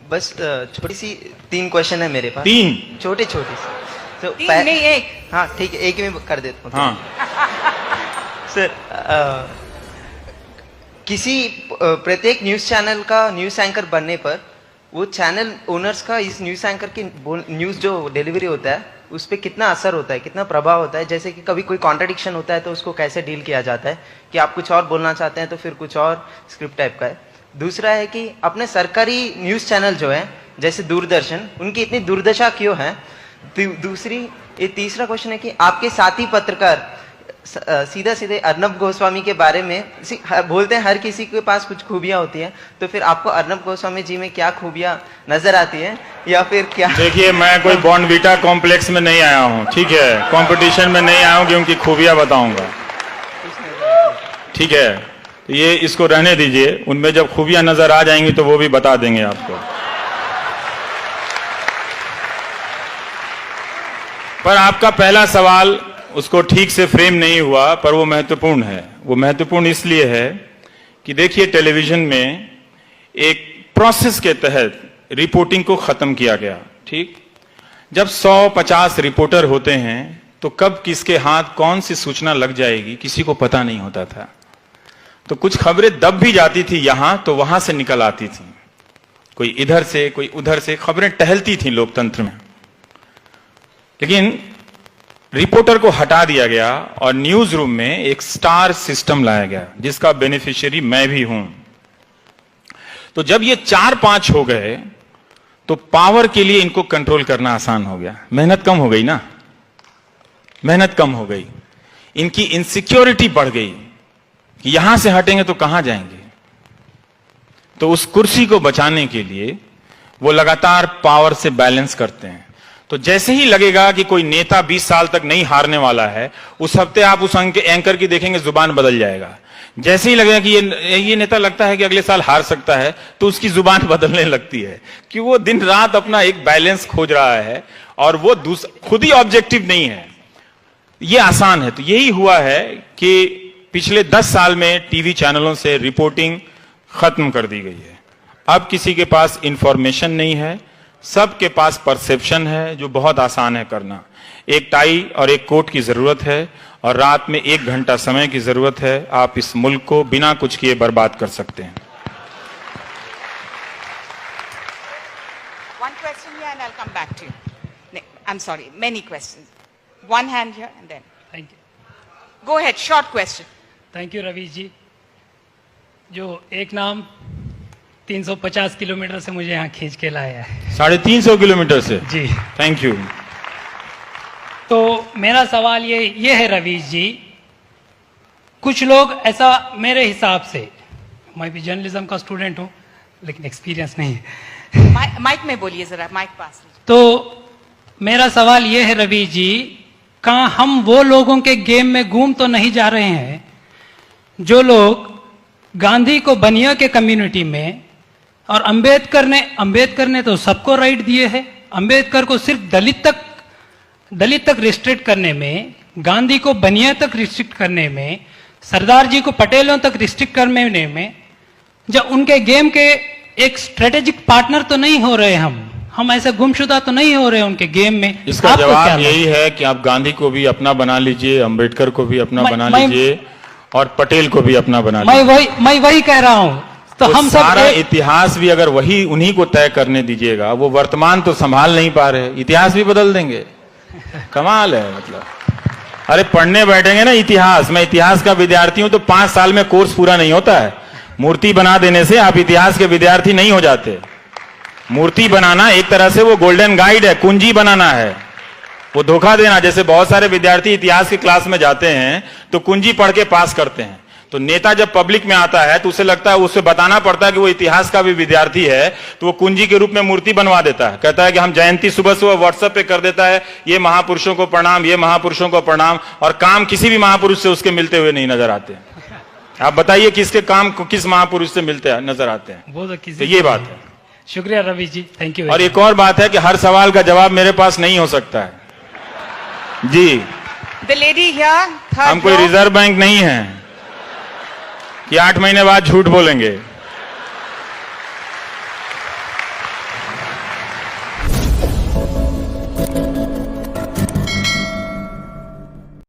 बस छोटी सी 3 क्वेश्चन है मेरे पास। 3 छोटे छोटे से तो 3 नहीं 1। हाँ ठीक है, एक में कर देता हूँ। हाँ सर किसी प्रत्येक न्यूज़ चैनल का न्यूज़ एंकर बनने पर वो चैनल ओनर्स का इस न्यूज़ एंकर की न्यूज़ जो डिलीवरी होता है उस पर कितना असर होता है, कितना प्रभाव होता है? जैसे कि कभी कोई कॉन्ट्रडिक्शन होता है तो उसको कैसे डील किया जाता है कि आप कुछ और बोलना चाहते हैं तो फिर कुछ और स्क्रिप्ट टाइप का है। दूसरा है कि अपने सरकारी न्यूज़ चैनल जो है जैसे दूरदर्शन, उनकी इतनी दुर्दशा क्यों है? तीसरा क्वेश्चन है कि आपके साथी पत्रकार सीधा सीधे अर्नब गोस्वामी के बारे में बोलते हैं हर किसी के पास कुछ खूबियां होती हैं, तो फिर आपको अर्नब गोस्वामी जी में क्या खूबियां नजर आती हैं या फिर क्या? देखिए, मैं कोई बॉर्नवीटा कॉम्प्लेक्स में नहीं आया हूँ, ठीक है, कंपटीशन में नहीं आया हूँ कि उनकी खूबियां बताऊंगा, ठीक है। तो ये इसको रहने दीजिए, उनमें जब खूबियां नजर आ जाएंगी तो वो भी बता देंगे आपको। पर आपका पहला सवाल उसको ठीक से फ्रेम नहीं हुआ, पर वो महत्वपूर्ण है। वो महत्वपूर्ण इसलिए है कि देखिए, टेलीविजन में एक प्रोसेस के तहत रिपोर्टिंग को खत्म किया गया, ठीक। जब 150 रिपोर्टर होते हैं तो कब किसके हाथ कौन सी सूचना लग जाएगी किसी को पता नहीं होता था। तो कुछ खबरें दब भी जाती थी यहां तो वहां से निकल आती थी, कोई इधर से कोई उधर से, खबरें टहलती थी लोकतंत्र में। लेकिन रिपोर्टर को हटा दिया गया और न्यूज रूम में एक स्टार सिस्टम लाया गया जिसका बेनिफिशियरी मैं भी हूं। तो जब ये 4-5 हो गए तो पावर के लिए इनको कंट्रोल करना आसान हो गया। मेहनत कम हो गई ना, मेहनत कम हो गई, इनकी इनसिक्योरिटी बढ़ गई कि यहां से हटेंगे तो कहां जाएंगे। तो उस कुर्सी को बचाने के लिए वो लगातार पावर से बैलेंस करते हैं। तो जैसे ही लगेगा कि कोई नेता 20 साल तक नहीं हारने वाला है, उस हफ्ते आप उस एंकर की देखेंगे जुबान बदल जाएगा। जैसे ही लगेगा कि ये नेता लगता है कि अगले साल हार सकता है, तो उसकी जुबान बदलने लगती है कि वो दिन रात अपना एक बैलेंस खोज रहा है और वो खुद ही ऑब्जेक्टिव नहीं है। ये आसान है। तो यही हुआ है कि पिछले 10 साल में टीवी चैनलों से रिपोर्टिंग खत्म कर दी गई है। अब किसी के पास इंफॉर्मेशन नहीं है, सबके पास परसेप्शन है, जो बहुत आसान है करना। एक टाई और एक कोट की जरूरत है और रात में 1 घंटा समय की जरूरत है। आप इस मुल्क को बिना कुछ किए बर्बाद कर सकते हैं। One question here and I'll come back to you. I'm sorry, many questions. One hand here and then. Thank you. Go ahead, short question. Thank you Ravi ji. जो एक नाम 350 किलोमीटर से मुझे यहाँ खींच के लाया है। 350 किलोमीटर से जी, थैंक यू। तो मेरा सवाल ये है रवि जी, कुछ लोग ऐसा, मेरे हिसाब से, मैं भी जर्नलिज्म का स्टूडेंट हूँ लेकिन एक्सपीरियंस नहीं है। माइक में बोलिए जरा, माइक पास। तो मेरा सवाल ये है रवि जी, कहाँ हम वो लोगों के गेम में घूम तो नहीं जा रहे हैं जो लोग गांधी को बनिया के कम्युनिटी में और अंबेडकर ने तो सबको राइट दिए हैं, अंबेडकर को सिर्फ दलित तक रिस्ट्रिक्ट करने में, गांधी को बनिया तक रिस्ट्रिक्ट करने में, सरदार जी को पटेलों तक रिस्ट्रिक्ट करने में, जब उनके गेम के एक स्ट्रेटेजिक पार्टनर तो नहीं हो रहे हम ऐसे गुमशुदा तो नहीं हो रहे उनके गेम में। इसका जवाब यही है कि आप गांधी को भी अपना बना लीजिए, अंबेडकर को भी अपना बना लीजिए और पटेल को भी अपना बना लीजिए। मैं वही कह रहा हूं। तो हम सब सारा इतिहास भी अगर वही उन्हीं को तय करने दीजिएगा, वो वर्तमान तो संभाल नहीं पा रहे, इतिहास भी बदल देंगे। कमाल है, मतलब अरे पढ़ने बैठेंगे ना इतिहास, मैं इतिहास का विद्यार्थी हूं, तो 5 साल में कोर्स पूरा नहीं होता है। मूर्ति बना देने से आप इतिहास के विद्यार्थी नहीं हो जाते। मूर्ति बनाना एक तरह से वो गोल्डन गाइड है, कुंजी बनाना है, वो धोखा देना। जैसे बहुत सारे विद्यार्थी इतिहास की क्लास में जाते हैं तो कुंजी पढ़ के पास करते हैं, तो नेता जब पब्लिक में आता है तो उसे लगता है, उसे बताना पड़ता है कि वो इतिहास का भी विद्यार्थी है, तो वो कुंजी के रूप में मूर्ति बनवा देता है। कहता है कि हम जयंती सुबह सुबह व्हाट्सएप पे कर देता है, ये महापुरुषों को प्रणाम, ये महापुरुषों को प्रणाम, और काम किसी भी महापुरुष से उसके मिलते हुए नहीं नजर आते। आप बताइए किसके काम किस महापुरुष से मिलते नजर आते हैं? वो तो ये बात है। शुक्रिया रवि जी, थैंक यू। और एक और बात है कि हर सवाल का जवाब मेरे पास नहीं हो सकता है जी। The lady here, third हम कोई row. रिजर्व बैंक नहीं है कि 8 महीने बाद झूठ बोलेंगे।